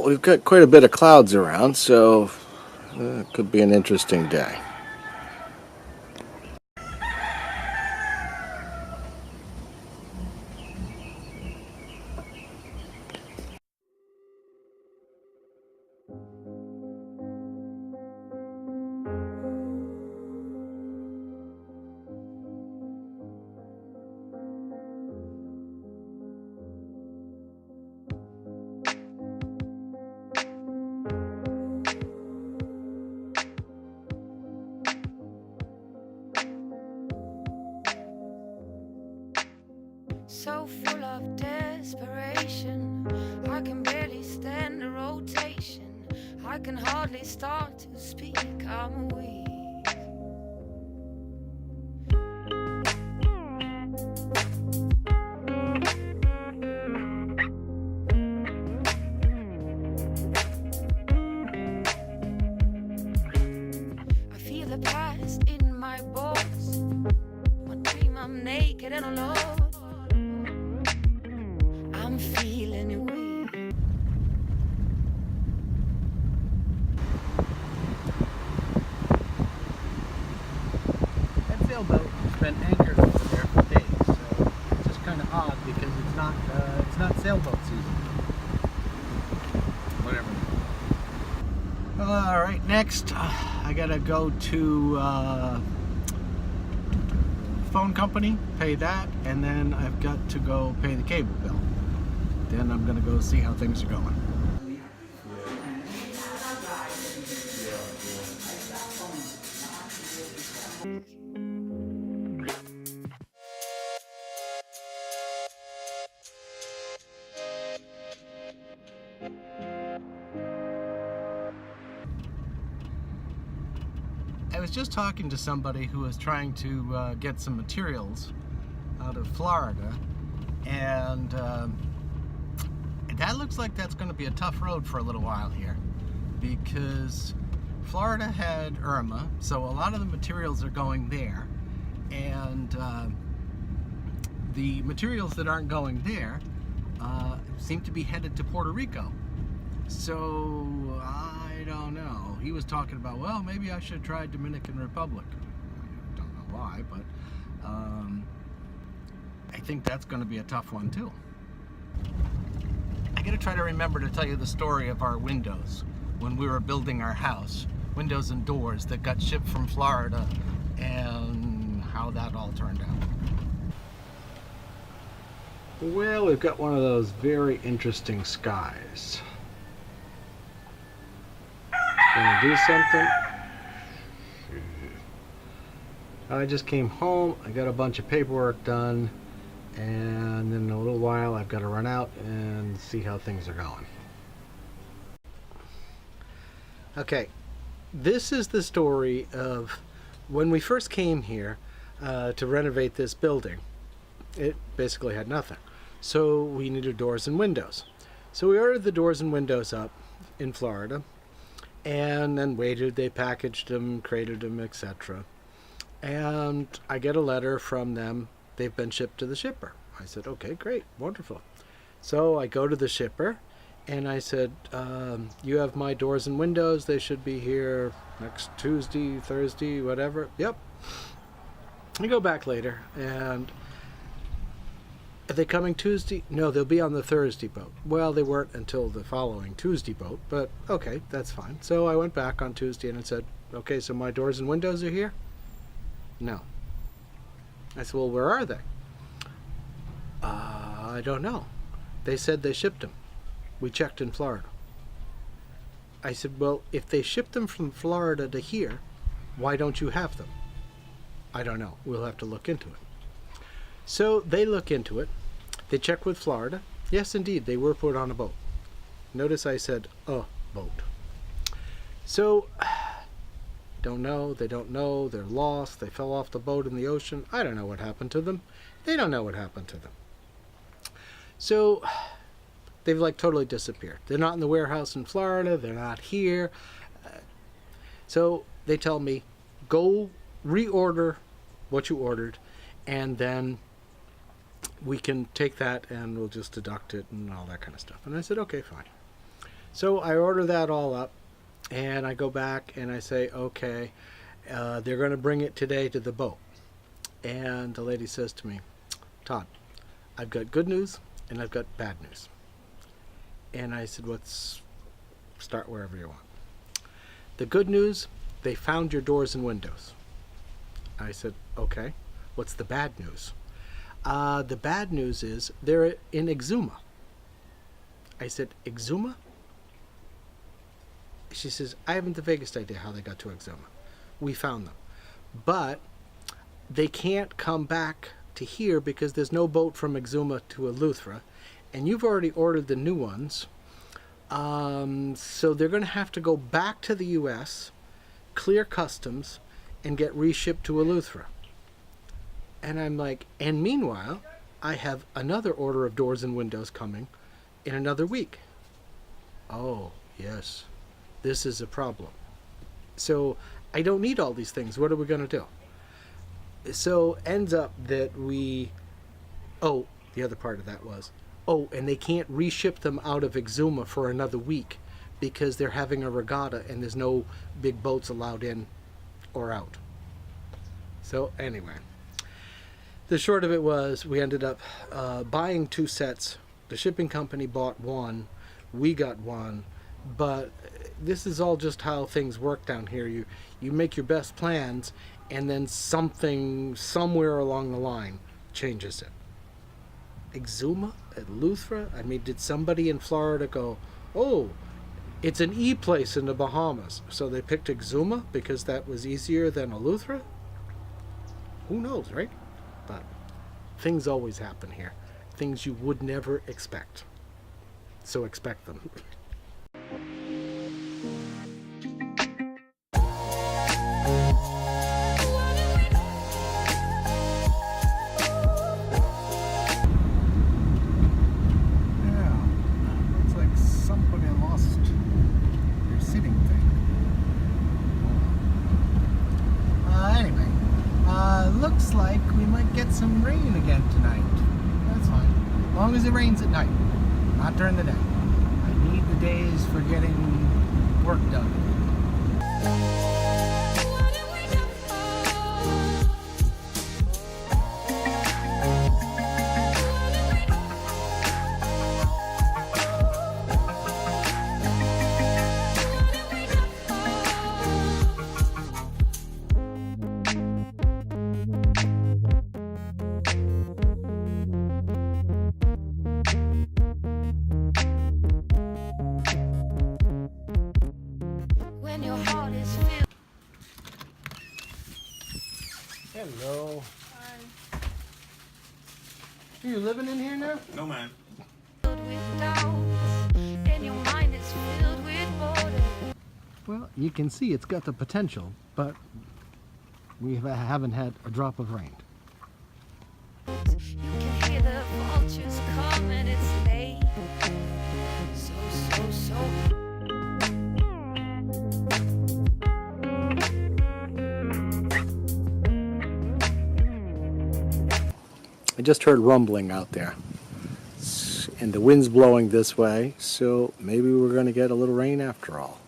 Well, we've got quite a bit of clouds around, so it could be an interesting day. So full of desperation, I can barely stand the rotation. I can hardly start to speak, I'm weak. I feel the past in my bones. My dream I'm naked and alone. I'm feeling weak. That sailboat has been anchored over there for days, so it's just kind of odd because it's not sailboat season. Whatever. All right, next I gotta go to phone company, pay that, and then I've got to go pay the cable bill. Then I'm gonna go see how things are going. I was just talking to somebody who was trying to get some materials out of Florida, and that looks like that's going to be a tough road for a little while here, because Florida had Irma, so a lot of the materials are going there, and the materials that aren't going there seem to be headed to Puerto Rico. So I don't know. He was talking about, well, maybe I should try Dominican Republic. I don't know why, but I think that's going to be a tough one too. I got to try to remember to tell you the story of our windows when we were building our house. Windows and doors that got shipped from Florida, and how that all turned out. Well, we've got one of those very interesting skies. Gonna do something. I just came home, I got a bunch of paperwork done, and then in a little while I've got to run out and see how things are going. Okay, this is the story of when we first came here to renovate this building. It basically had nothing. So we needed doors and windows. So we ordered the doors and windows up in Florida, and then waited, they packaged them, crated them, etc. And I get a letter from them, they've been shipped to the shipper. I said, okay, great, wonderful. So I go to the shipper, and I said, you have my doors and windows, they should be here next Tuesday, Thursday, whatever. Yep. I go back later, and are they coming Tuesday? No, they'll be on the Thursday boat. Well, they weren't until the following Tuesday boat, but okay, that's fine. So I went back on Tuesday and it said, okay, so my doors and windows are here? No. I said, well, where are they? I don't know. They said they shipped them. We checked in Florida. I said, well, if they shipped them from Florida to here, why don't you have them? I don't know. We'll have to look into it. So they look into it. They check with Florida. Yes, indeed, they were put on a boat. Notice I said a boat. So, don't know, they don't know, they're lost, they fell off the boat in the ocean. I don't know what happened to them. They don't know what happened to them. So, they've like totally disappeared. They're not in the warehouse in Florida, they're not here. So they tell me, go reorder what you ordered, and then we can take that and we'll just deduct it and all that kind of stuff. And I said, okay, fine. So I order that all up, and I go back and I say, okay, they're going to bring it today to the boat. And the lady says to me, Todd, I've got good news and I've got bad news. And I said, let's start wherever you want. The good news, they found your doors and windows. I said, okay. What's the bad news? The bad news is they're in Exuma. I said, Exuma? She says, I haven't the vaguest idea how they got to Exuma. We found them. But they can't come back to here because there's no boat from Exuma to Eleuthera, and you've already ordered the new ones. So they're going to have to go back to the US, clear customs, and get reshipped to Eleuthera. And I'm like, and meanwhile, I have another order of doors and windows coming in another week. Oh, yes, this is a problem. So I don't need all these things. What are we going to do? So ends up that we, oh, the other part of that was, oh, and they can't reship them out of Exuma for another week because they're having a regatta and there's no big boats allowed in or out. So anyway, the short of it was we ended up buying 2 sets. The shipping company bought one, we got one, but this is all just how things work down here. You make your best plans, and then something somewhere along the line changes it. Exuma at Eleuthera? I mean, did somebody in Florida go, oh, it's an E place in the Bahamas, so they picked Exuma because that was easier than Eleuthera? Who knows, right? But things always happen here. Things you would never expect. So expect them. Looks like we might get some rain again tonight. That's fine. As long as it rains at night, not during the day. I need the days for getting work done. Hello. Hi. Are you living in here now? No, man. Well, you can see it's got the potential, but we haven't had a drop of rain. You can hear the vultures coming, it's late. So. I just heard rumbling out there, and the wind's blowing this way, so maybe we're going to get a little rain after all.